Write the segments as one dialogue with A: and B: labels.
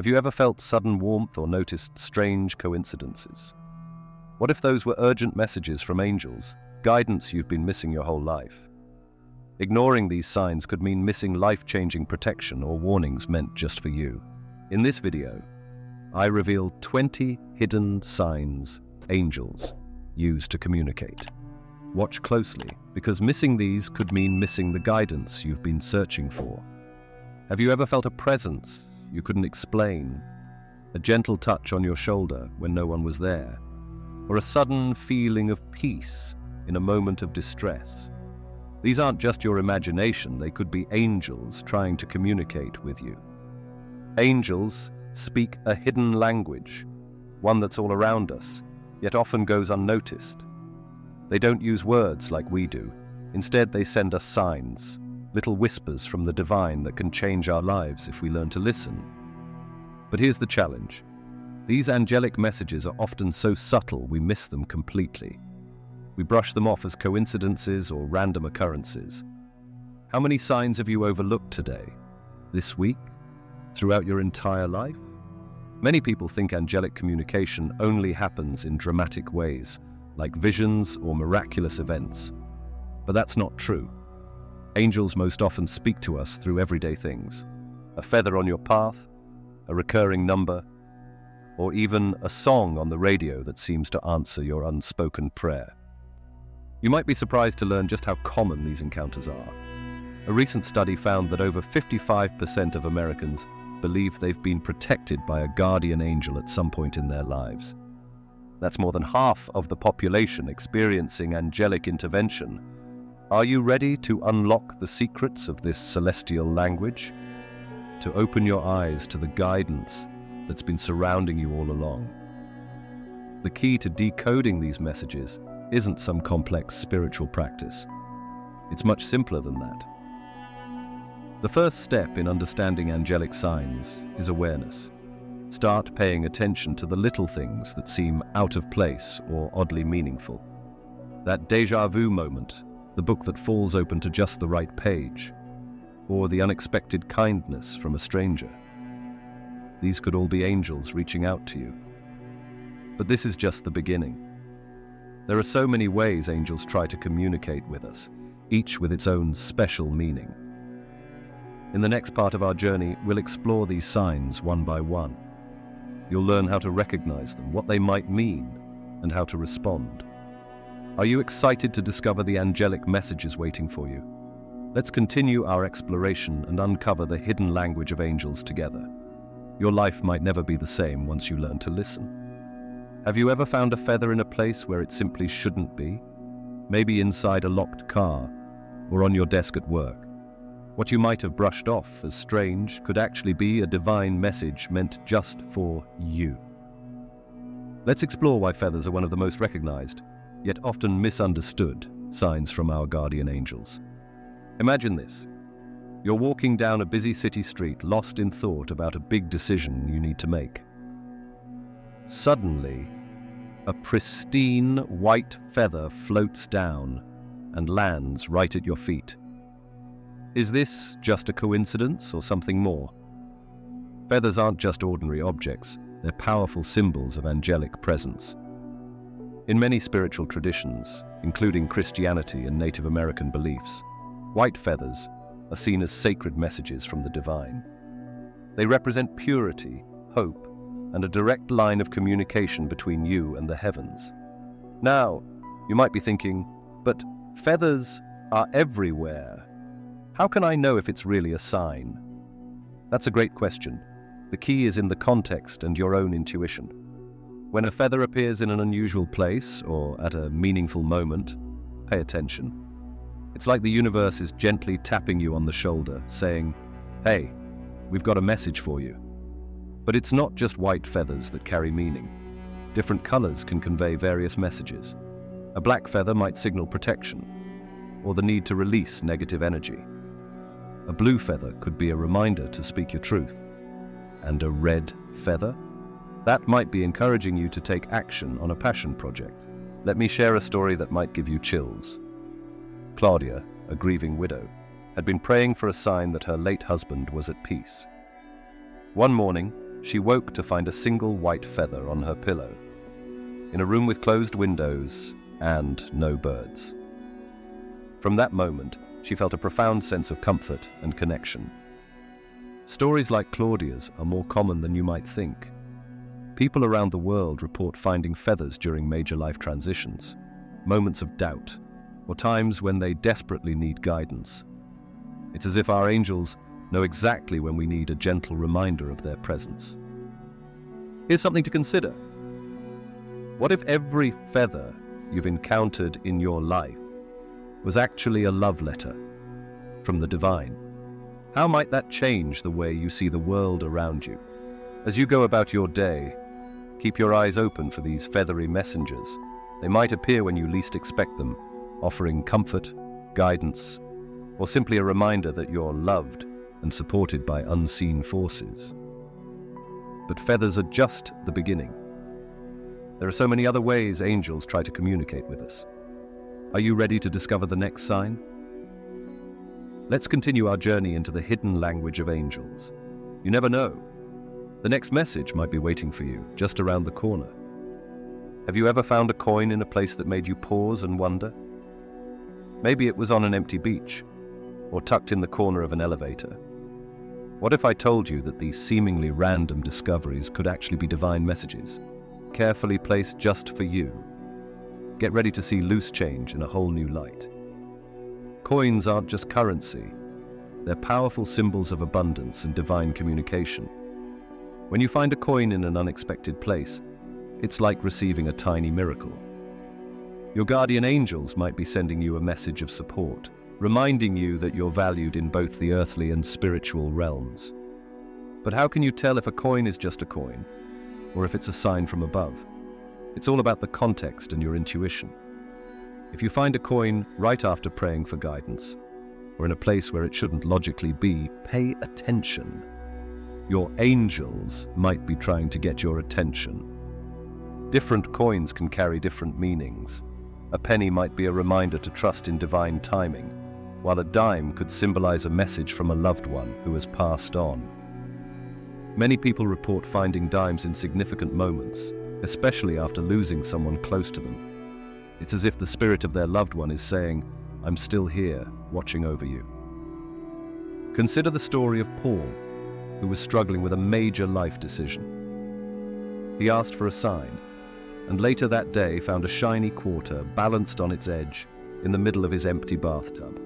A: Have you ever felt sudden warmth or noticed strange coincidences? What if those were urgent messages from angels, guidance you've been missing your whole life? Ignoring these signs could mean missing life-changing protection or warnings meant just for you. In this video, I reveal 20 hidden signs angels use to communicate. Watch closely, because missing these could mean missing the guidance you've been searching for. Have you ever felt a presence you couldn't explain? A gentle touch on your shoulder when no one was there? Or a sudden feeling of peace in a moment of distress? These aren't just your imagination, they could be angels trying to communicate with you. Angels speak a hidden language, one that's all around us, yet often goes unnoticed. They don't use words like we do. Instead, they send us signs, little whispers from the divine that can change our lives if we learn to listen. But here's the challenge. These angelic messages are often so subtle we miss them completely. We brush them off as coincidences or random occurrences. How many signs have you overlooked today, this week, throughout your entire life? Many people think angelic communication only happens in dramatic ways, like visions or miraculous events. But that's not true. Angels most often speak to us through everyday things. A feather on your path, a recurring number, or even a song on the radio that seems to answer your unspoken prayer. You might be surprised to learn just how common these encounters are. A recent study found that over 55% of Americans believe they've been protected by a guardian angel at some point in their lives. That's more than half of the population experiencing angelic intervention. Are you ready to unlock the secrets of this celestial language? To open your eyes to the guidance that's been surrounding you all along? The key to decoding these messages isn't some complex spiritual practice. It's much simpler than that. The first step in understanding angelic signs is awareness. Start paying attention to the little things that seem out of place or oddly meaningful. That déjà vu moment, the book that falls open to just the right page, or the unexpected kindness from a stranger. These could all be angels reaching out to you. But this is just the beginning. There are so many ways angels try to communicate with us, each with its own special meaning. In the next part of our journey, we'll explore these signs one by one. You'll learn how to recognize them, what they might mean, and how to respond. Are you excited to discover the angelic messages waiting for you? Let's continue our exploration and uncover the hidden language of angels together. Your life might never be the same once you learn to listen. Have you ever found a feather in a place where it simply shouldn't be? Maybe inside a locked car, or on your desk at work. What you might have brushed off as strange could actually be a divine message meant just for you. Let's explore why feathers are one of the most recognized, yet often misunderstood, signs from our guardian angels. Imagine this. You're walking down a busy city street, lost in thought about a big decision you need to make. Suddenly, a pristine white feather floats down and lands right at your feet. Is this just a coincidence or something more? Feathers aren't just ordinary objects, they're powerful symbols of angelic presence. In many spiritual traditions, including Christianity and Native American beliefs, white feathers are seen as sacred messages from the divine. They represent purity, hope, and a direct line of communication between you and the heavens. Now, you might be thinking, but feathers are everywhere. How can I know if it's really a sign? That's a great question. The key is in the context and your own intuition. When a feather appears in an unusual place or at a meaningful moment, pay attention. It's like the universe is gently tapping you on the shoulder, saying, "Hey, we've got a message for you." But it's not just white feathers that carry meaning. Different colors can convey various messages. A black feather might signal protection, or the need to release negative energy. A blue feather could be a reminder to speak your truth. And a red feather? That might be encouraging you to take action on a passion project. Let me share a story that might give you chills. Claudia, a grieving widow, had been praying for a sign that her late husband was at peace. One morning, she woke to find a single white feather on her pillow, in a room with closed windows and no birds. From that moment, she felt a profound sense of comfort and connection. Stories like Claudia's are more common than you might think. People around the world report finding feathers during major life transitions, moments of doubt, or times when they desperately need guidance. It's as if our angels know exactly when we need a gentle reminder of their presence. Here's something to consider. What if every feather you've encountered in your life was actually a love letter from the divine? How might that change the way you see the world around you? As you go about your day, keep your eyes open for these feathery messengers. They might appear when you least expect them, offering comfort, guidance, or simply a reminder that you're loved and supported by unseen forces. But feathers are just the beginning. There are so many other ways angels try to communicate with us. Are you ready to discover the next sign? Let's continue our journey into the hidden language of angels. You never know. The next message might be waiting for you, just around the corner. Have you ever found a coin in a place that made you pause and wonder? Maybe it was on an empty beach, or tucked in the corner of an elevator. What if I told you that these seemingly random discoveries could actually be divine messages, carefully placed just for you? Get ready to see loose change in a whole new light. Coins aren't just currency. They're powerful symbols of abundance and divine communication. When you find a coin in an unexpected place, it's like receiving a tiny miracle. Your guardian angels might be sending you a message of support, reminding you that you're valued in both the earthly and spiritual realms. But how can you tell if a coin is just a coin, or if it's a sign from above? It's all about the context and your intuition. If you find a coin right after praying for guidance, or in a place where it shouldn't logically be, pay attention. Your angels might be trying to get your attention. Different coins can carry different meanings. A penny might be a reminder to trust in divine timing, while a dime could symbolize a message from a loved one who has passed on. Many people report finding dimes in significant moments, especially after losing someone close to them. It's as if the spirit of their loved one is saying, "I'm still here, watching over you." Consider the story of Paul, who was struggling with a major life decision. He asked for a sign, and later that day found a shiny quarter balanced on its edge in the middle of his empty bathtub.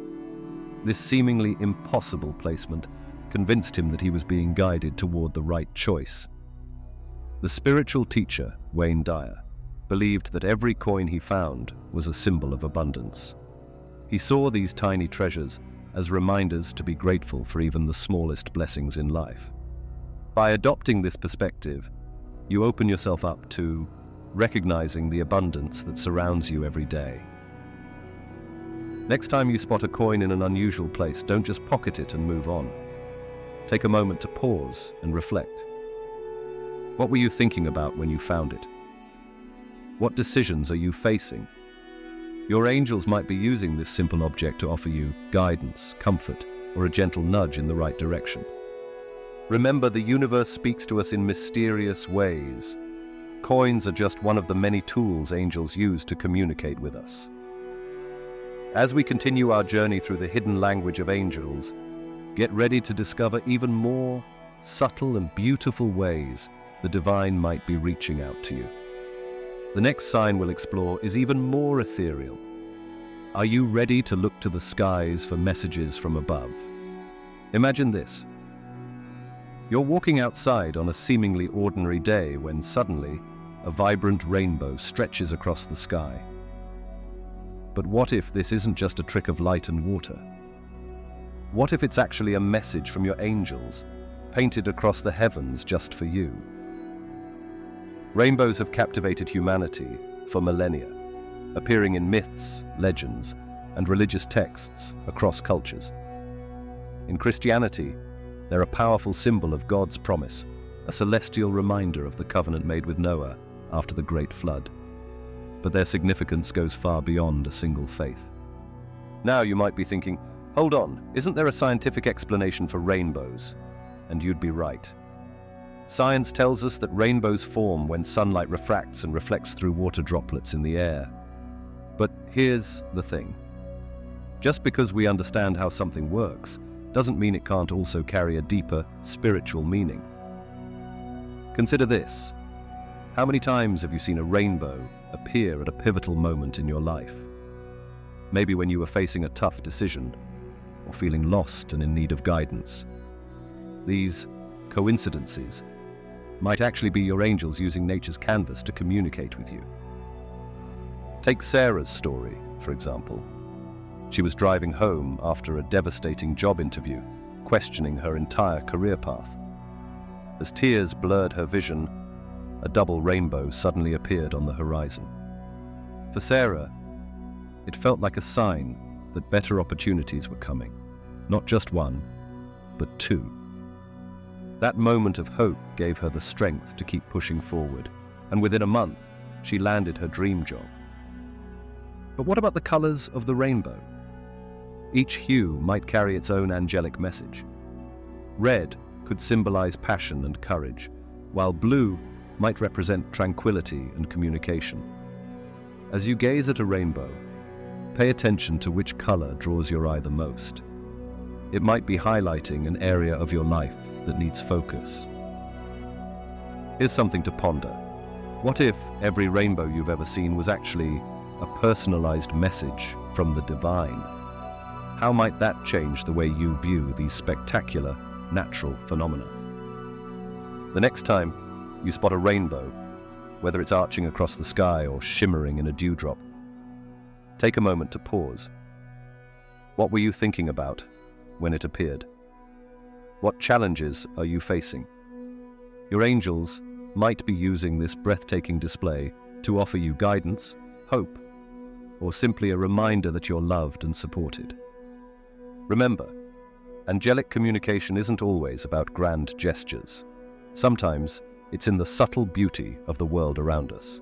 A: This seemingly impossible placement convinced him that he was being guided toward the right choice. The spiritual teacher, Wayne Dyer, believed that every coin he found was a symbol of abundance. He saw these tiny treasures as reminders to be grateful for even the smallest blessings in life. By adopting this perspective, you open yourself up to recognizing the abundance that surrounds you every day. Next time you spot a coin in an unusual place, don't just pocket it and move on. Take a moment to pause and reflect. What were you thinking about when you found it? What decisions are you facing? Your angels might be using this simple object to offer you guidance, comfort, or a gentle nudge in the right direction. Remember, the universe speaks to us in mysterious ways. Coins are just one of the many tools angels use to communicate with us. As we continue our journey through the hidden language of angels, get ready to discover even more subtle and beautiful ways the divine might be reaching out to you. The next sign we'll explore is even more ethereal. Are you ready to look to the skies for messages from above? Imagine this. You're walking outside on a seemingly ordinary day when suddenly a vibrant rainbow stretches across the sky. But what if this isn't just a trick of light and water? What if it's actually a message from your angels, painted across the heavens just for you? Rainbows have captivated humanity for millennia, appearing in myths, legends, and religious texts across cultures. In Christianity, they're a powerful symbol of God's promise, a celestial reminder of the covenant made with Noah after the Great Flood. But their significance goes far beyond a single faith. Now you might be thinking, hold on, isn't there a scientific explanation for rainbows? And you'd be right. Science tells us that rainbows form when sunlight refracts and reflects through water droplets in the air. But here's the thing. Just because we understand how something works doesn't mean it can't also carry a deeper, spiritual meaning. Consider this. How many times have you seen a rainbow appear at a pivotal moment in your life? Maybe when you were facing a tough decision, or feeling lost and in need of guidance. These coincidences might actually be your angels using nature's canvas to communicate with you. Take Sarah's story, for example. She was driving home after a devastating job interview, questioning her entire career path. As tears blurred her vision, a double rainbow suddenly appeared on the horizon. For Sarah, it felt like a sign that better opportunities were coming. Not just one, but two. That moment of hope gave her the strength to keep pushing forward, and within a month, she landed her dream job. But what about the colors of the rainbow? Each hue might carry its own angelic message. Red could symbolize passion and courage, while blue might represent tranquility and communication. As you gaze at a rainbow, pay attention to which color draws your eye the most. It might be highlighting an area of your life that needs focus. Here's something to ponder. What if every rainbow you've ever seen was actually a personalized message from the divine? How might that change the way you view these spectacular, natural phenomena? The next time you spot a rainbow, whether it's arching across the sky or shimmering in a dewdrop, take a moment to pause. What were you thinking about when it appeared? What challenges are you facing? Your angels might be using this breathtaking display to offer you guidance, hope, or simply a reminder that you're loved and supported. Remember, angelic communication isn't always about grand gestures. Sometimes it's in the subtle beauty of the world around us.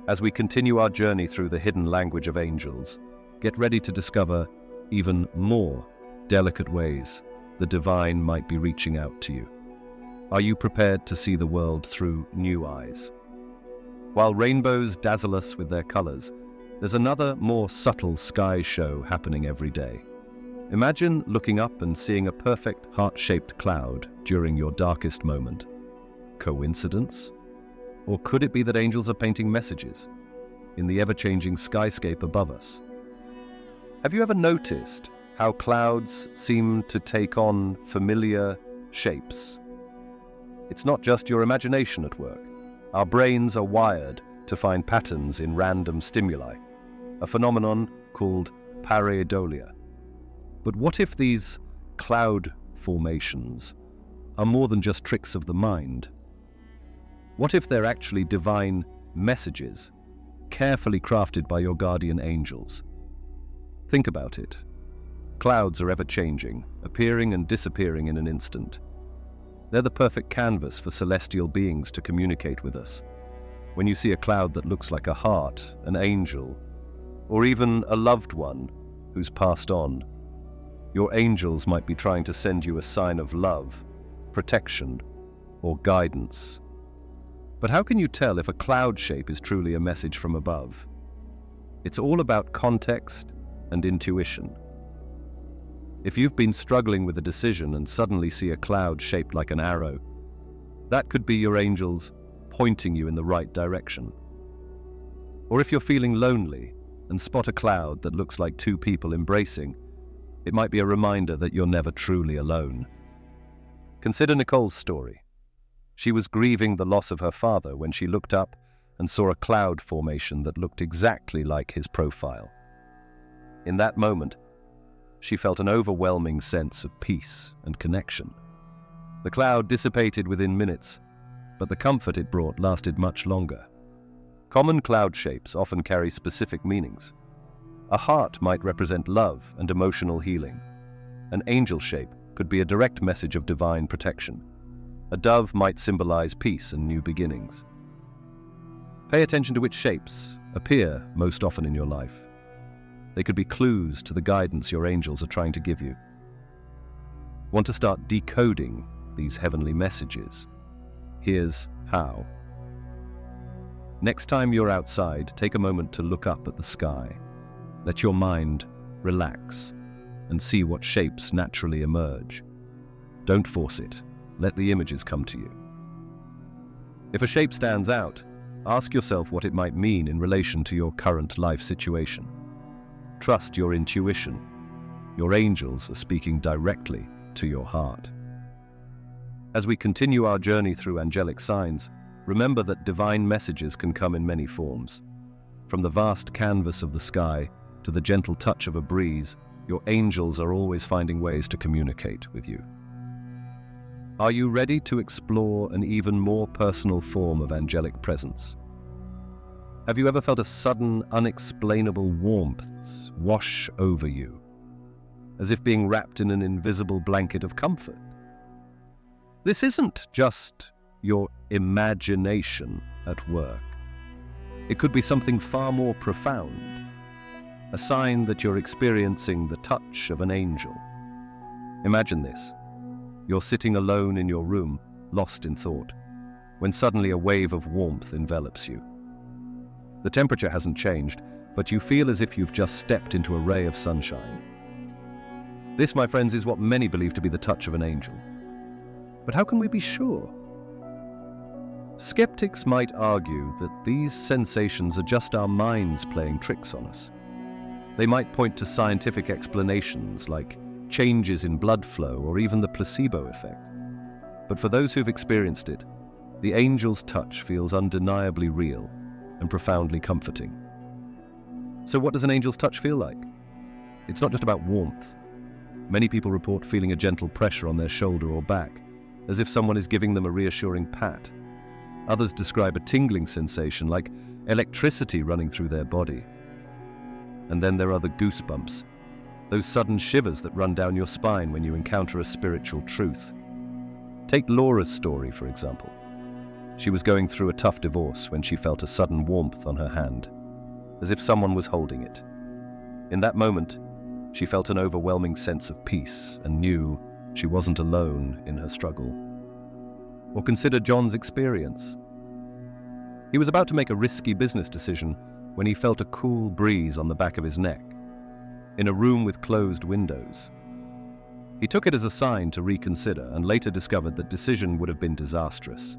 A: As we continue our journey through the hidden language of angels, get ready to discover even more delicate ways the divine might be reaching out to you. Are you prepared to see the world through new eyes? While rainbows dazzle us with their colors, there's another, more subtle sky show happening every day. Imagine looking up and seeing a perfect heart-shaped cloud during your darkest moment. Coincidence? Or could it be that angels are painting messages in the ever-changing skyscape above us? Have you ever noticed how clouds seem to take on familiar shapes? It's not just your imagination at work. Our brains are wired to find patterns in random stimuli, a phenomenon called pareidolia. But what if these cloud formations are more than just tricks of the mind? What if they're actually divine messages, carefully crafted by your guardian angels? Think about it. Clouds are ever-changing, appearing and disappearing in an instant. They're the perfect canvas for celestial beings to communicate with us. When you see a cloud that looks like a heart, an angel, or even a loved one who's passed on, your angels might be trying to send you a sign of love, protection, or guidance. But how can you tell if a cloud shape is truly a message from above? It's all about context and intuition. If you've been struggling with a decision and suddenly see a cloud shaped like an arrow, that could be your angels pointing you in the right direction. Or if you're feeling lonely and spot a cloud that looks like two people embracing, it might be a reminder that you're never truly alone. Consider Nicole's story. She was grieving the loss of her father when she looked up and saw a cloud formation that looked exactly like his profile. In that moment, she felt an overwhelming sense of peace and connection. The cloud dissipated within minutes, but the comfort it brought lasted much longer. Common cloud shapes often carry specific meanings. A heart might represent love and emotional healing. An angel shape could be a direct message of divine protection. A dove might symbolize peace and new beginnings. Pay attention to which shapes appear most often in your life. They could be clues to the guidance your angels are trying to give you. Want to start decoding these heavenly messages? Here's how. Next time you're outside, take a moment to look up at the sky. Let your mind relax and see what shapes naturally emerge. Don't force it. Let the images come to you. If a shape stands out, ask yourself what it might mean in relation to your current life situation. Trust your intuition. Your angels are speaking directly to your heart. As we continue our journey through angelic signs, remember that divine messages can come in many forms. From the vast canvas of the sky to the gentle touch of a breeze, your angels are always finding ways to communicate with you. Are you ready to explore an even more personal form of angelic presence? Have you ever felt a sudden, unexplainable warmth wash over you, as if being wrapped in an invisible blanket of comfort? This isn't just your imagination at work. It could be something far more profound, a sign that you're experiencing the touch of an angel. Imagine this. You're sitting alone in your room, lost in thought, when suddenly a wave of warmth envelops you. The temperature hasn't changed, but you feel as if you've just stepped into a ray of sunshine. This, my friends, is what many believe to be the touch of an angel. But how can we be sure? Skeptics might argue that these sensations are just our minds playing tricks on us. They might point to scientific explanations like changes in blood flow or even the placebo effect. But for those who've experienced it, the angel's touch feels undeniably real and profoundly comforting. So what does an angel's touch feel like? It's not just about warmth. Many people report feeling a gentle pressure on their shoulder or back, as if someone is giving them a reassuring pat. Others describe a tingling sensation like electricity running through their body. And then there are the goosebumps, those sudden shivers that run down your spine when you encounter a spiritual truth. Take Laura's story, for example. She was going through a tough divorce when she felt a sudden warmth on her hand, as if someone was holding it. In that moment, she felt an overwhelming sense of peace and knew she wasn't alone in her struggle. Or consider John's experience. He was about to make a risky business decision when he felt a cool breeze on the back of his neck, in a room with closed windows. He took it as a sign to reconsider and later discovered that decision would have been disastrous.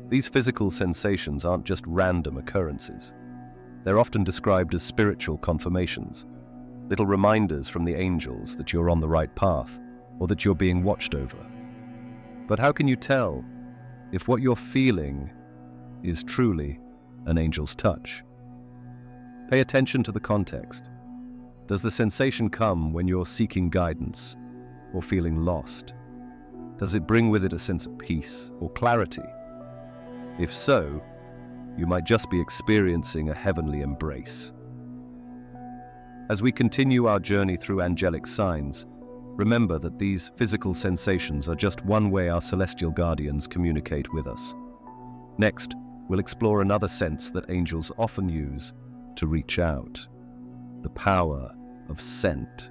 A: These physical sensations aren't just random occurrences. They're often described as spiritual confirmations, little reminders from the angels that you're on the right path or that you're being watched over. But how can you tell if what you're feeling is truly an angel's touch? Pay attention to the context. Does the sensation come when you're seeking guidance or feeling lost? Does it bring with it a sense of peace or clarity? If so, you might just be experiencing a heavenly embrace. As we continue our journey through angelic signs, remember that these physical sensations are just one way our celestial guardians communicate with us. Next, we'll explore another sense that angels often use to reach out: the power of scent.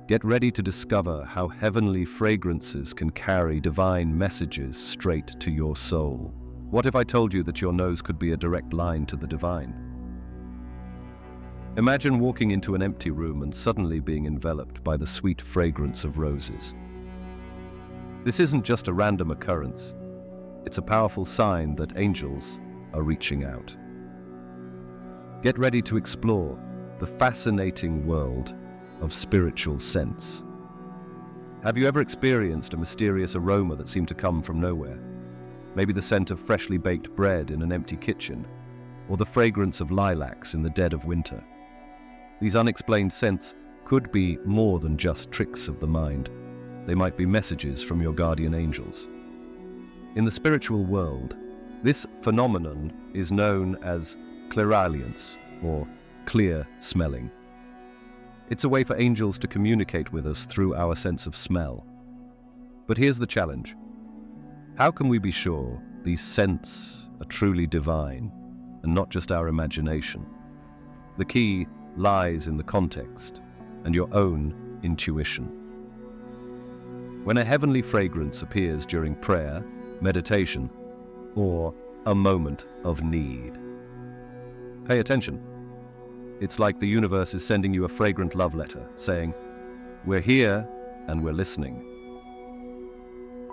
A: Get ready to discover how heavenly fragrances can carry divine messages straight to your soul. What if I told you that your nose could be a direct line to the divine? Imagine walking into an empty room and suddenly being enveloped by the sweet fragrance of roses. This isn't just a random occurrence. It's a powerful sign that angels are reaching out. Get ready to explore the fascinating world of spiritual sense. Have you ever experienced a mysterious aroma that seemed to come from nowhere? Maybe the scent of freshly baked bread in an empty kitchen, or the fragrance of lilacs in the dead of winter. These unexplained scents could be more than just tricks of the mind. They might be messages from your guardian angels. In the spiritual world, this phenomenon is known as clairaudience, or clear smelling. It's a way for angels to communicate with us through our sense of smell. But here's the challenge. How can we be sure these scents are truly divine and not just our imagination? The key lies in the context and your own intuition. When a heavenly fragrance appears during prayer meditation, or a moment of need. Pay attention. It's like the universe is sending you a fragrant love letter, saying, "We're here and we're listening."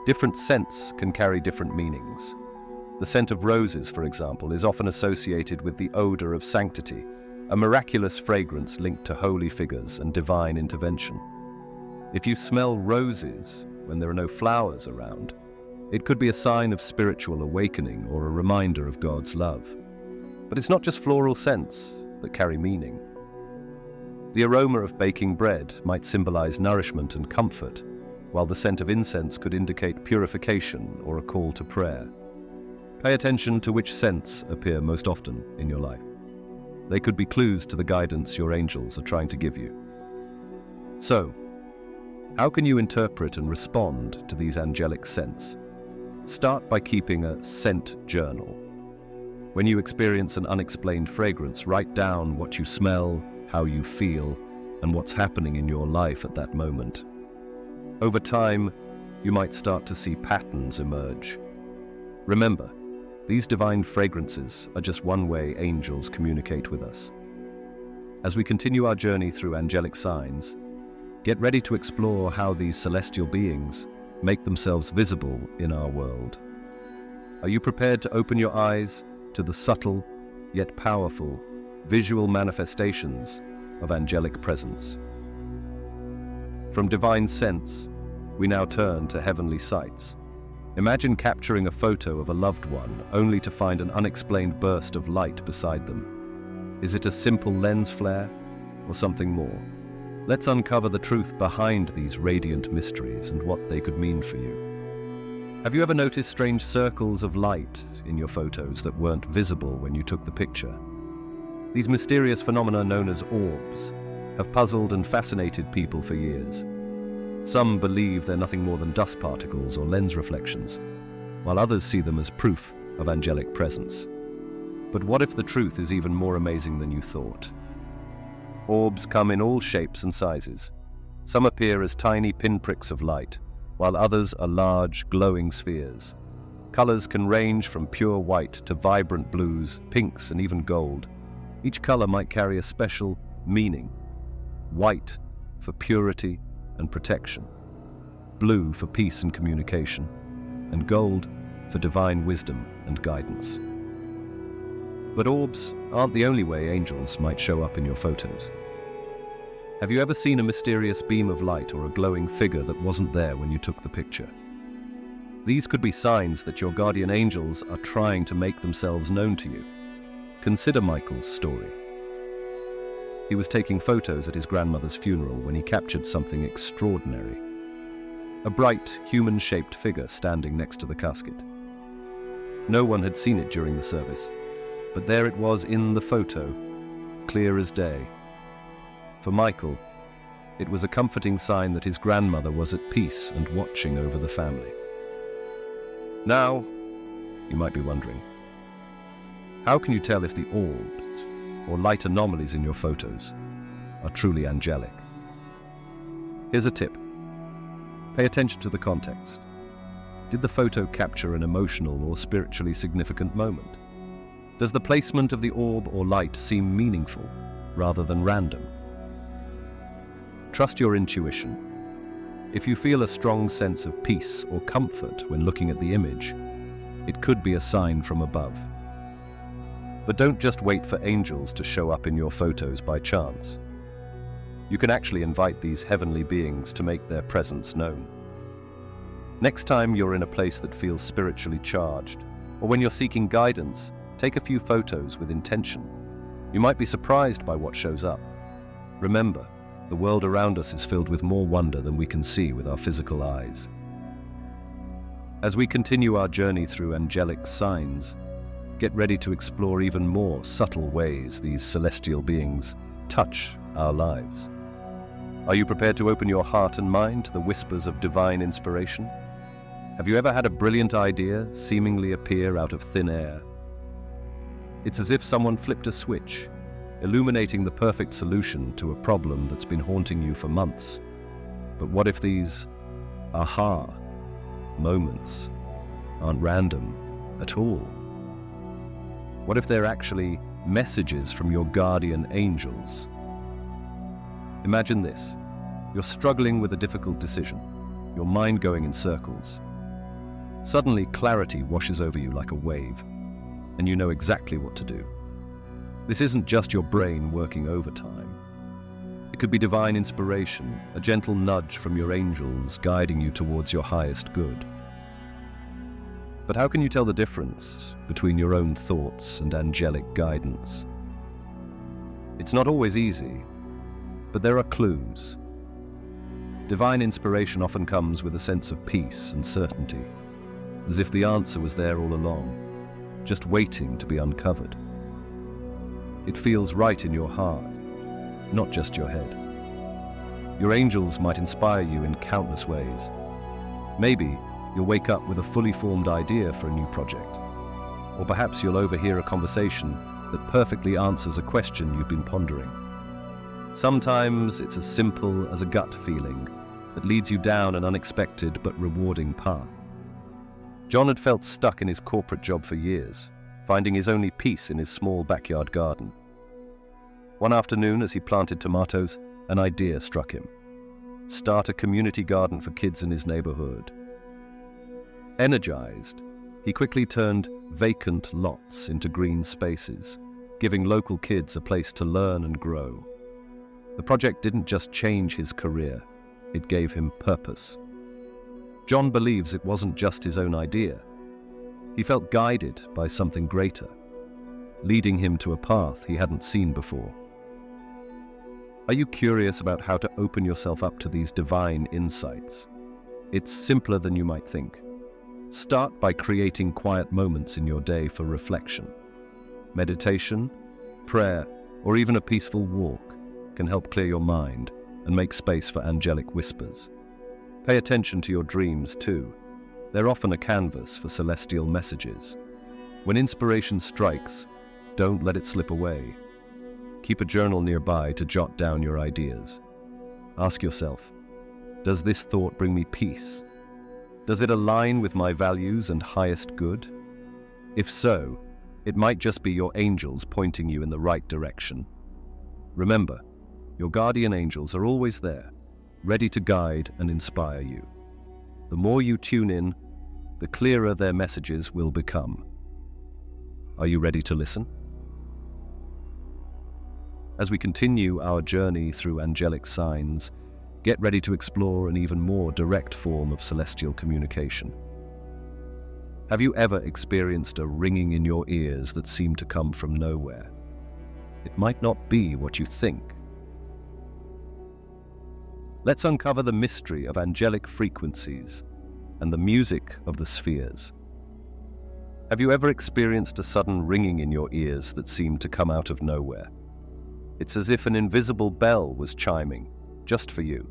A: Different scents can carry different meanings. The scent of roses, for example, is often associated with the odor of sanctity, a miraculous fragrance linked to holy figures and divine intervention. If you smell roses when there are no flowers around, it could be a sign of spiritual awakening or a reminder of God's love. But it's not just floral scents that carry meaning. The aroma of baking bread might symbolize nourishment and comfort, while the scent of incense could indicate purification or a call to prayer. Pay attention to which scents appear most often in your life. They could be clues to the guidance your angels are trying to give you. So, how can you interpret and respond to these angelic scents? Start by keeping a scent journal. When you experience an unexplained fragrance, write down what you smell, how you feel, and what's happening in your life at that moment. Over time, you might start to see patterns emerge. Remember, these divine fragrances are just one way angels communicate with us. As we continue our journey through angelic signs, get ready to explore how these celestial beings make themselves visible in our world. Are you prepared to open your eyes to the subtle, yet powerful, visual manifestations of angelic presence? From divine scents, we now turn to heavenly sights. Imagine capturing a photo of a loved one only to find an unexplained burst of light beside them. Is it a simple lens flare or something more? Let's uncover the truth behind these radiant mysteries and what they could mean for you. Have you ever noticed strange circles of light in your photos that weren't visible when you took the picture? These mysterious phenomena known as orbs have puzzled and fascinated people for years. Some believe they're nothing more than dust particles or lens reflections, while others see them as proof of angelic presence. But what if the truth is even more amazing than you thought? Orbs come in all shapes and sizes. Some appear as tiny pinpricks of light, while others are large, glowing spheres. Colors can range from pure white to vibrant blues, pinks, and even gold. Each color might carry a special meaning. White for purity and protection, blue for peace and communication, and gold for divine wisdom and guidance. But orbs aren't the only way angels might show up in your photos. Have you ever seen a mysterious beam of light or a glowing figure that wasn't there when you took the picture? These could be signs that your guardian angels are trying to make themselves known to you. Consider Michael's story. He was taking photos at his grandmother's funeral when he captured something extraordinary. A bright, human-shaped figure standing next to the casket. No one had seen it during the service, but there it was in the photo, clear as day. For Michael, it was a comforting sign that his grandmother was at peace and watching over the family. Now, you might be wondering, how can you tell if the orbs or light anomalies in your photos are truly angelic? Here's a tip. Pay attention to the context. Did the photo capture an emotional or spiritually significant moment? Does the placement of the orb or light seem meaningful rather than random? Trust your intuition. If you feel a strong sense of peace or comfort when looking at the image, it could be a sign from above. But don't just wait for angels to show up in your photos by chance. You can actually invite these heavenly beings to make their presence known. Next time you're in a place that feels spiritually charged, or when you're seeking guidance, take a few photos with intention. You might be surprised by what shows up. Remember, the world around us is filled with more wonder than we can see with our physical eyes. As we continue our journey through angelic signs, get ready to explore even more subtle ways these celestial beings touch our lives. Are you prepared to open your heart and mind to the whispers of divine inspiration? Have you ever had a brilliant idea seemingly appear out of thin air? It's as if someone flipped a switch, illuminating the perfect solution to a problem that's been haunting you for months. But what if these aha moments aren't random at all? What if they're actually messages from your guardian angels? Imagine this. You're struggling with a difficult decision, your mind going in circles. Suddenly, clarity washes over you like a wave, and you know exactly what to do. This isn't just your brain working overtime. It could be divine inspiration, a gentle nudge from your angels guiding you towards your highest good. But how can you tell the difference between your own thoughts and angelic guidance? It's not always easy, but there are clues. Divine inspiration often comes with a sense of peace and certainty, as if the answer was there all along, just waiting to be uncovered. It feels right in your heart, not just your head. Your angels might inspire you in countless ways. Maybe you'll wake up with a fully formed idea for a new project, or perhaps you'll overhear a conversation that perfectly answers a question you've been pondering. Sometimes it's as simple as a gut feeling that leads you down an unexpected but rewarding path. John had felt stuck in his corporate job for years, finding his only peace in his small backyard garden. One afternoon, as he planted tomatoes, an idea struck him. Start a community garden for kids in his neighborhood. Energized, he quickly turned vacant lots into green spaces, giving local kids a place to learn and grow. The project didn't just change his career, it gave him purpose. John believes it wasn't just his own idea. He felt guided by something greater, leading him to a path he hadn't seen before. Are you curious about how to open yourself up to these divine insights? It's simpler than you might think. Start by creating quiet moments in your day for reflection. Meditation, prayer, or even a peaceful walk can help clear your mind and make space for angelic whispers. Pay attention to your dreams too. They're often a canvas for celestial messages. When inspiration strikes, don't let it slip away. Keep a journal nearby to jot down your ideas. Ask yourself, does this thought bring me peace? Does it align with my values and highest good? If so, it might just be your angels pointing you in the right direction. Remember, your guardian angels are always there, ready to guide and inspire you. The more you tune in, the clearer their messages will become. Are you ready to listen? As we continue our journey through angelic signs, get ready to explore an even more direct form of celestial communication. Have you ever experienced a ringing in your ears that seemed to come from nowhere? It might not be what you think. Let's uncover the mystery of angelic frequencies and the music of the spheres. Have you ever experienced a sudden ringing in your ears that seemed to come out of nowhere? It's as if an invisible bell was chiming, just for you.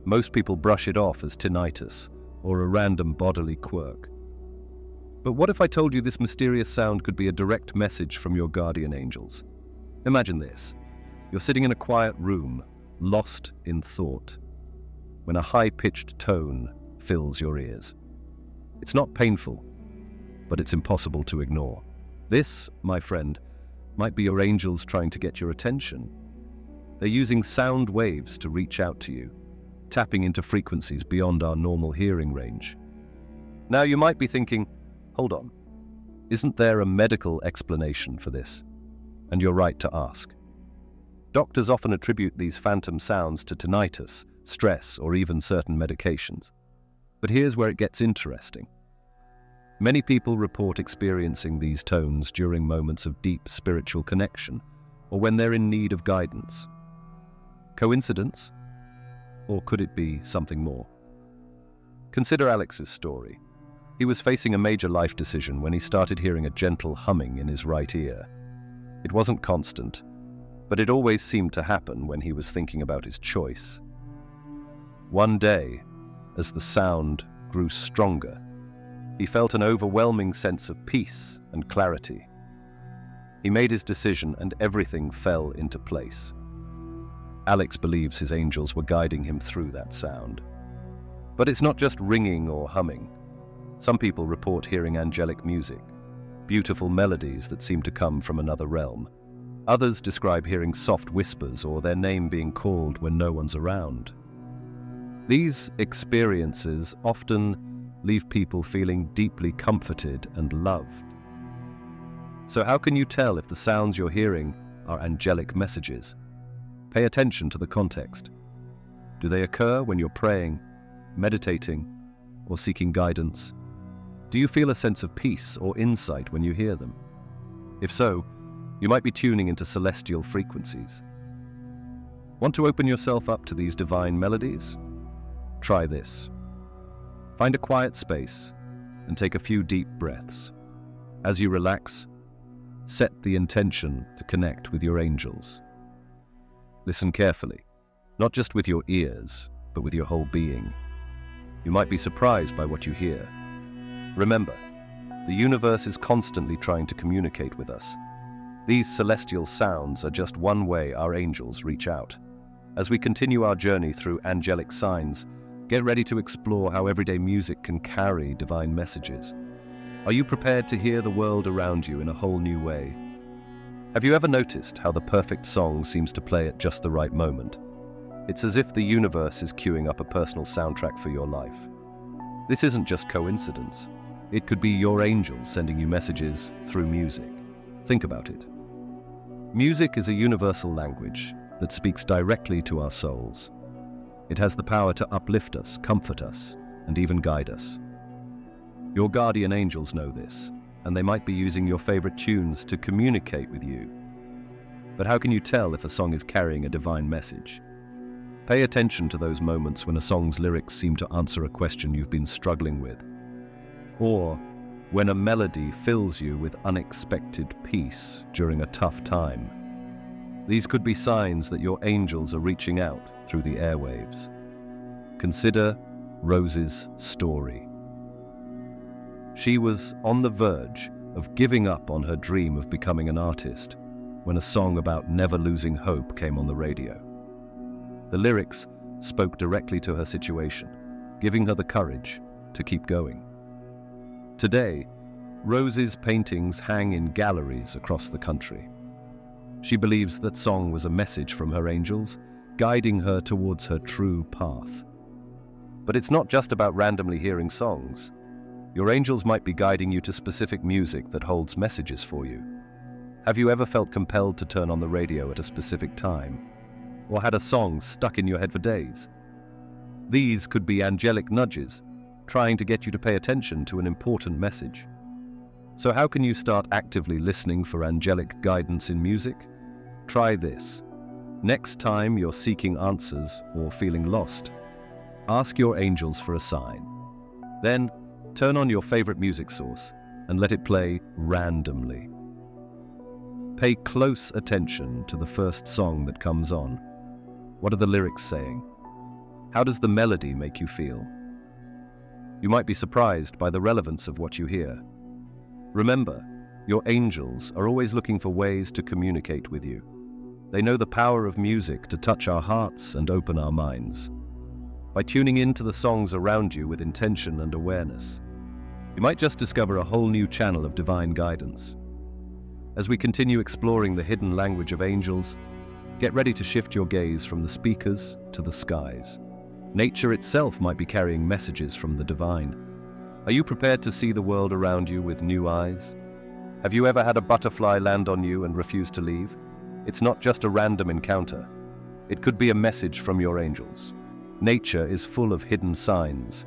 A: Most people brush it off as tinnitus or a random bodily quirk. But what if I told you this mysterious sound could be a direct message from your guardian angels? Imagine this. You're sitting in a quiet room, lost in thought, when a high-pitched tone fills your ears. It's not painful, but it's impossible to ignore. This, my friend, might be your angels trying to get your attention. They're using sound waves to reach out to you, tapping into frequencies beyond our normal hearing range. Now you might be thinking, hold on, isn't there a medical explanation for this? And you're right to ask. Doctors often attribute these phantom sounds to tinnitus, stress, or even certain medications. But here's where it gets interesting. Many people report experiencing these tones during moments of deep spiritual connection, or when they're in need of guidance. Coincidence? Or could it be something more? Consider Alex's story. He was facing a major life decision when he started hearing a gentle humming in his right ear. It wasn't constant, but it always seemed to happen when he was thinking about his choice. One day, as the sound grew stronger, he felt an overwhelming sense of peace and clarity. He made his decision and everything fell into place. Alex believes his angels were guiding him through that sound. But it's not just ringing or humming. Some people report hearing angelic music, beautiful melodies that seem to come from another realm. Others describe hearing soft whispers or their name being called when no one's around. These experiences often leave people feeling deeply comforted and loved. So how can you tell if the sounds you're hearing are angelic messages? Pay attention to the context. Do they occur when you're praying, meditating, or seeking guidance? Do you feel a sense of peace or insight when you hear them? If so, you might be tuning into celestial frequencies. Want to open yourself up to these divine melodies? Try this. Find a quiet space and take a few deep breaths. As you relax, set the intention to connect with your angels. Listen carefully, not just with your ears, but with your whole being. You might be surprised by what you hear. Remember, the universe is constantly trying to communicate with us. These celestial sounds are just one way our angels reach out. As we continue our journey through angelic signs, get ready to explore how everyday music can carry divine messages. Are you prepared to hear the world around you in a whole new way? Have you ever noticed how the perfect song seems to play at just the right moment? It's as if the universe is queuing up a personal soundtrack for your life. This isn't just coincidence. It could be your angels sending you messages through music. Think about it. Music is a universal language that speaks directly to our souls. It has the power to uplift us, comfort us, and even guide us. Your guardian angels know this, and they might be using your favorite tunes to communicate with you. But how can you tell if a song is carrying a divine message? Pay attention to those moments when a song's lyrics seem to answer a question you've been struggling with, or when a melody fills you with unexpected peace during a tough time. These could be signs that your angels are reaching out through the airwaves. Consider Rose's story. She was on the verge of giving up on her dream of becoming an artist when a song about never losing hope came on the radio. The lyrics spoke directly to her situation, giving her the courage to keep going. Today, Rose's paintings hang in galleries across the country. She believes that song was a message from her angels, guiding her towards her true path. But it's not just about randomly hearing songs. Your angels might be guiding you to specific music that holds messages for you. Have you ever felt compelled to turn on the radio at a specific time? Or had a song stuck in your head for days? These could be angelic nudges, trying to get you to pay attention to an important message. So how can you start actively listening for angelic guidance in music? Try this. Next time you're seeking answers or feeling lost, ask your angels for a sign. Then, turn on your favorite music source and let it play randomly. Pay close attention to the first song that comes on. What are the lyrics saying? How does the melody make you feel? You might be surprised by the relevance of what you hear. Remember, your angels are always looking for ways to communicate with you. They know the power of music to touch our hearts and open our minds. By tuning in to the songs around you with intention and awareness, you might just discover a whole new channel of divine guidance. As we continue exploring the hidden language of angels, get ready to shift your gaze from the speakers to the skies. Nature itself might be carrying messages from the divine. Are you prepared to see the world around you with new eyes? Have you ever had a butterfly land on you and refuse to leave? It's not just a random encounter. It could be a message from your angels. Nature is full of hidden signs,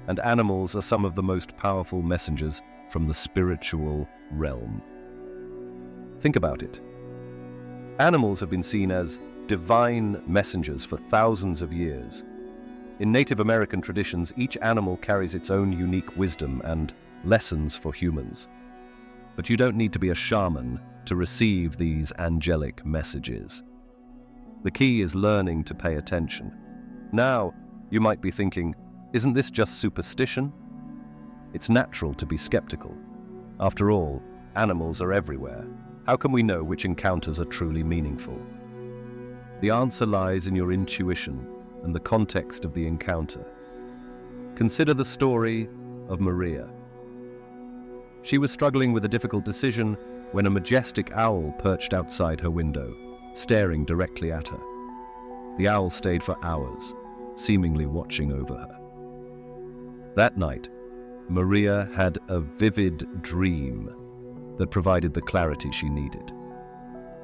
A: and animals are some of the most powerful messengers from the spiritual realm. Think about it. Animals have been seen as divine messengers for thousands of years. In Native American traditions, each animal carries its own unique wisdom and lessons for humans. But you don't need to be a shaman to receive these angelic messages. The key is learning to pay attention. Now, you might be thinking, isn't this just superstition? It's natural to be skeptical. After all, animals are everywhere. How can we know which encounters are truly meaningful? The answer lies in your intuition and the context of the encounter. Consider the story of Maria. She was struggling with a difficult decision when a majestic owl perched outside her window, staring directly at her. The owl stayed for hours, seemingly watching over her. That night, Maria had a vivid dream that provided the clarity she needed.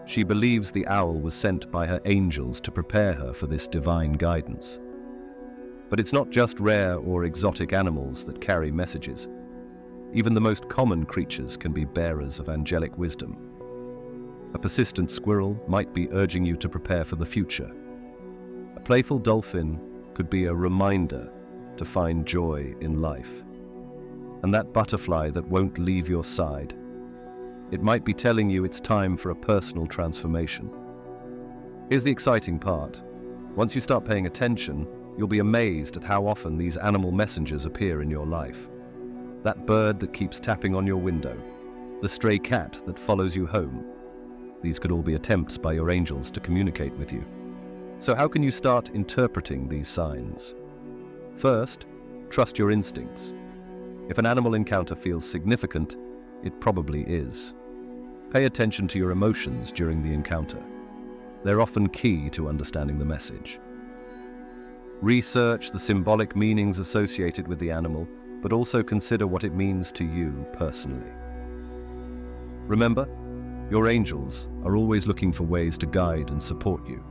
A: She believes the owl was sent by her angels to prepare her for this divine guidance. But it's not just rare or exotic animals that carry messages. Even the most common creatures can be bearers of angelic wisdom. A persistent squirrel might be urging you to prepare for the future. A playful dolphin could be a reminder to find joy in life. And that butterfly that won't leave your side, it might be telling you it's time for a personal transformation. Here's the exciting part. Once you start paying attention, you'll be amazed at how often these animal messengers appear in your life. That bird that keeps tapping on your window, the stray cat that follows you home. These could all be attempts by your angels to communicate with you. So how can you start interpreting these signs? First, trust your instincts. If an animal encounter feels significant, it probably is. Pay attention to your emotions during the encounter. They're often key to understanding the message. Research the symbolic meanings associated with the animal, but also consider what it means to you personally. Remember, your angels are always looking for ways to guide and support you.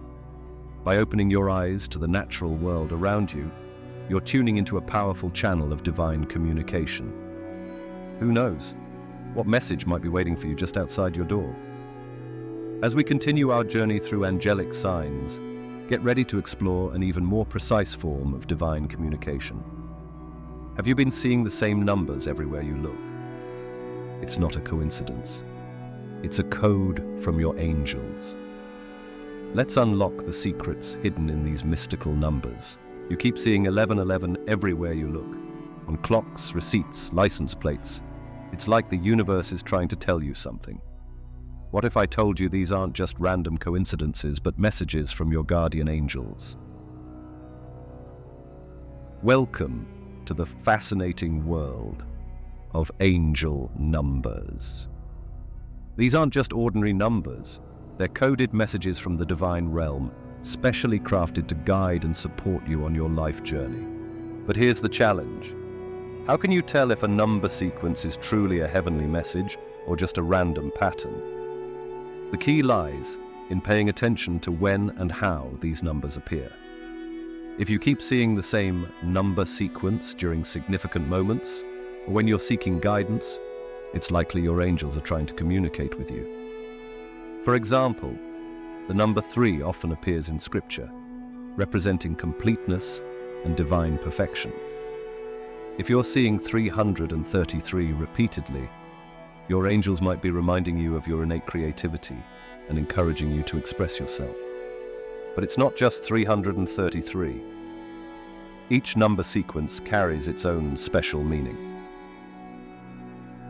A: By opening your eyes to the natural world around you, you're tuning into a powerful channel of divine communication. Who knows? What message might be waiting for you just outside your door? As we continue our journey through angelic signs, get ready to explore an even more precise form of divine communication. Have you been seeing the same numbers everywhere you look? It's not a coincidence. It's a code from your angels. Let's unlock the secrets hidden in these mystical numbers. You keep seeing 1111 everywhere you look. On clocks, receipts, license plates. It's like the universe is trying to tell you something. What if I told you these aren't just random coincidences, but messages from your guardian angels? Welcome to the fascinating world of angel numbers. These aren't just ordinary numbers. They're coded messages from the divine realm, specially crafted to guide and support you on your life journey. But here's the challenge. How can you tell if a number sequence is truly a heavenly message or just a random pattern? The key lies in paying attention to when and how these numbers appear. If you keep seeing the same number sequence during significant moments, or when you're seeking guidance, it's likely your angels are trying to communicate with you. For example, the number 3 often appears in Scripture, representing completeness and divine perfection. If you're seeing 333 repeatedly, your angels might be reminding you of your innate creativity and encouraging you to express yourself. But it's not just 333. Each number sequence carries its own special meaning.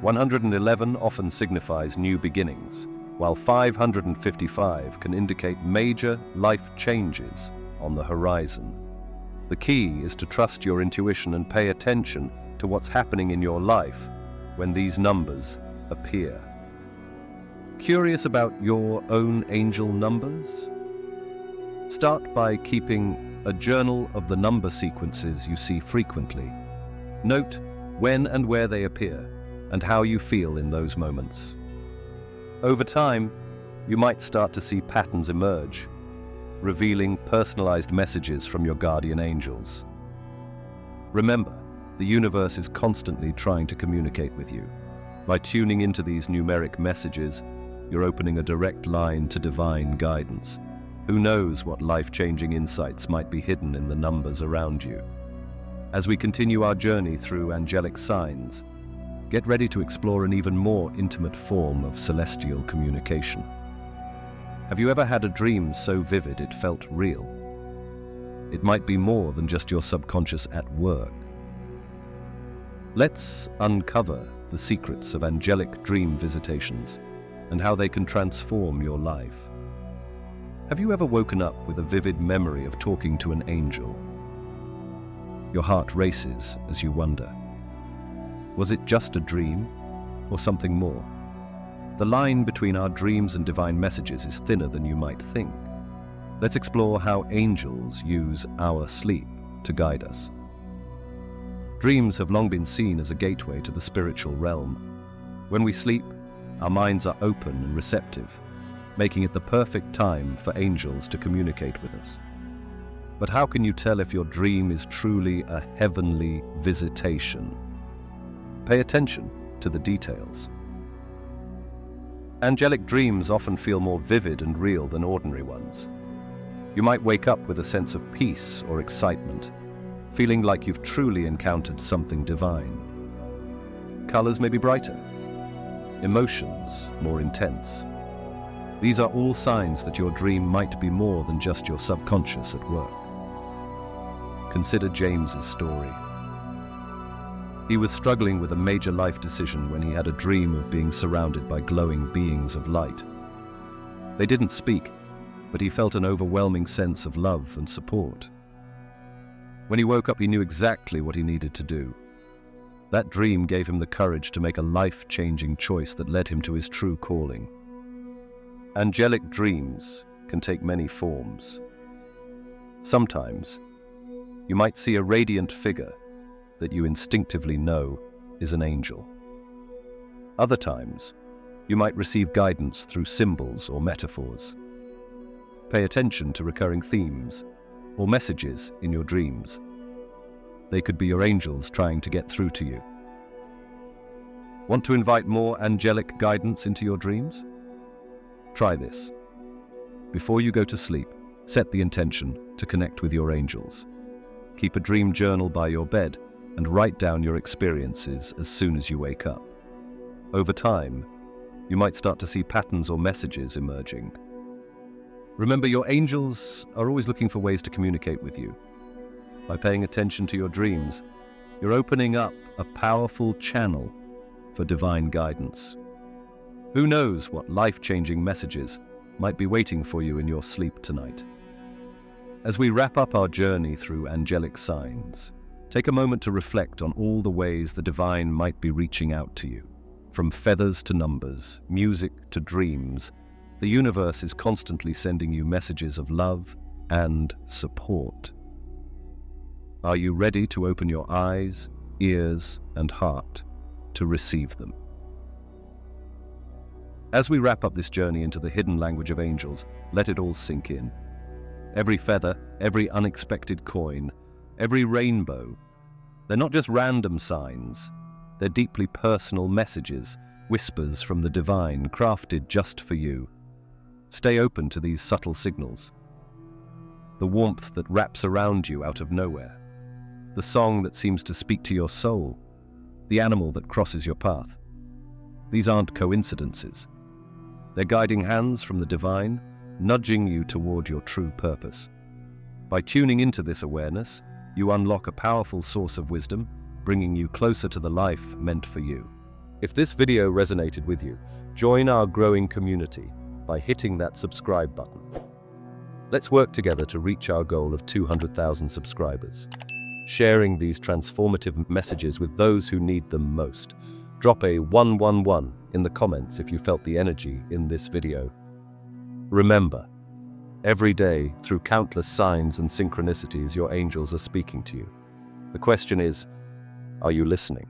A: 111 often signifies new beginnings, while 555 can indicate major life changes on the horizon. The key is to trust your intuition and pay attention to what's happening in your life when these numbers appear. Curious about your own angel numbers? Start by keeping a journal of the number sequences you see frequently. Note when and where they appear and how you feel in those moments. Over time, you might start to see patterns emerge, revealing personalized messages from your guardian angels. Remember, the universe is constantly trying to communicate with you. By tuning into these numeric messages, you're opening a direct line to divine guidance. Who knows what life-changing insights might be hidden in the numbers around you? As we continue our journey through angelic signs, get ready to explore an even more intimate form of celestial communication. Have you ever had a dream so vivid it felt real? It might be more than just your subconscious at work. Let's uncover the secrets of angelic dream visitations and how they can transform your life. Have you ever woken up with a vivid memory of talking to an angel? Your heart races as you wonder. Was it just a dream, or something more? The line between our dreams and divine messages is thinner than you might think. Let's explore how angels use our sleep to guide us. Dreams have long been seen as a gateway to the spiritual realm. When we sleep, our minds are open and receptive, making it the perfect time for angels to communicate with us. But how can you tell if your dream is truly a heavenly visitation? Pay attention to the details. Angelic dreams often feel more vivid and real than ordinary ones. You might wake up with a sense of peace or excitement, feeling like you've truly encountered something divine. Colors may be brighter, emotions more intense. These are all signs that your dream might be more than just your subconscious at work. Consider James's story. He was struggling with a major life decision when he had a dream of being surrounded by glowing beings of light. They didn't speak, but he felt an overwhelming sense of love and support. When he woke up, he knew exactly what he needed to do. That dream gave him the courage to make a life-changing choice that led him to his true calling. Angelic dreams can take many forms. Sometimes, you might see a radiant figure that you instinctively know is an angel. Other times, you might receive guidance through symbols or metaphors. Pay attention to recurring themes or messages in your dreams. They could be your angels trying to get through to you. Want to invite more angelic guidance into your dreams? Try this. Before you go to sleep, set the intention to connect with your angels. Keep a dream journal by your bed and write down your experiences as soon as you wake up. Over time, you might start to see patterns or messages emerging. Remember, your angels are always looking for ways to communicate with you. By paying attention to your dreams, you're opening up a powerful channel for divine guidance. Who knows what life-changing messages might be waiting for you in your sleep tonight? As we wrap up our journey through angelic signs, take a moment to reflect on all the ways the divine might be reaching out to you. From feathers to numbers, music to dreams, the universe is constantly sending you messages of love and support. Are you ready to open your eyes, ears, and heart to receive them? As we wrap up this journey into the hidden language of angels, let it all sink in. Every feather, every unexpected coin, every rainbow, they're not just random signs. They're deeply personal messages, whispers from the divine, crafted just for you. Stay open to these subtle signals. The warmth that wraps around you out of nowhere. The song that seems to speak to your soul. The animal that crosses your path. These aren't coincidences. They're guiding hands from the divine, nudging you toward your true purpose. By tuning into this awareness, you unlock a powerful source of wisdom, bringing you closer to the life meant for you. If this video resonated with you, join our growing community by hitting that subscribe button. Let's work together to reach our goal of 200,000 subscribers. Sharing these transformative messages with those who need them most. Drop a 111 in the comments if you felt the energy in this video. Remember, every day, through countless signs and synchronicities, your angels are speaking to you. The question is, are you listening?